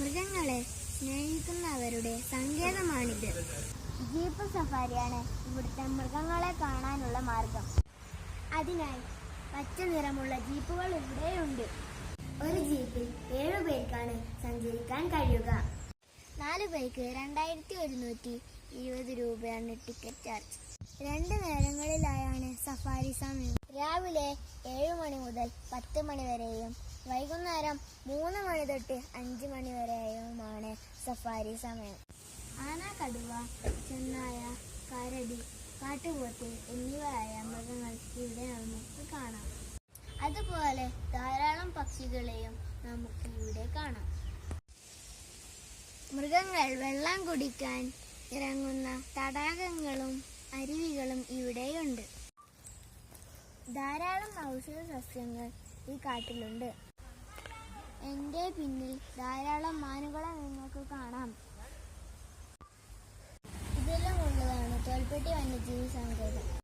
മൃഗങ്ങളെ സ്നേഹിക്കുന്നവരുടെ സങ്കേതമാണിത്. ജീപ്പ് സഫാരിയാണ് ഇവിടുത്തെ മൃഗങ്ങളെ കാണാനുള്ള മാർഗം. അതിനായി പച്ച നിറമുള്ള ജീപ്പുകൾ ഇവിടെയുണ്ട്. ഒരു ജീപ്പിൽ 7 പേർക്കാണ് സഞ്ചരിക്കാൻ കഴിയുക. 4 പേർക്ക് 2120 രൂപയാണ് ടിക്കറ്റ് ചാർജ്. 2 നേരങ്ങളിലായാണ് സഫാരി സമയം. രാവിലെ 7 മണി മുതൽ 10 മണി വരെയും വൈകുന്നേരം 3 മണി തൊട്ട് 5 മണി വരെയുമാണ് സഫാരി സമയം. ആന, കടുവ, ചെന്നായ, കരടി, കാട്ടുപോത്ത് എന്നിവയായ മൃഗങ്ങൾ ഇവിടെ നമുക്ക് കാണാം. അതുപോലെ ധാരാളം പക്ഷികളെയും നമുക്ക് ഇവിടെ കാണാം. മൃഗങ്ങൾ വെള്ളം കുടിക്കാൻ ഇറങ്ങുന്ന തടാകങ്ങളും അരുവികളും ഇവിടെയുണ്ട്. ധാരാളം ഔഷധ സസ്യങ്ങൾ ഈ കാട്ടിലുണ്ട്. എൻ്റെ പിന്നിൽ ധാരാളം മാനുകളെ നിങ്ങൾക്ക് കാണാം. ഇതെല്ലാം ഉള്ളതാണ് തോൽപ്പെട്ടി വന്യജീവി സങ്കേതം.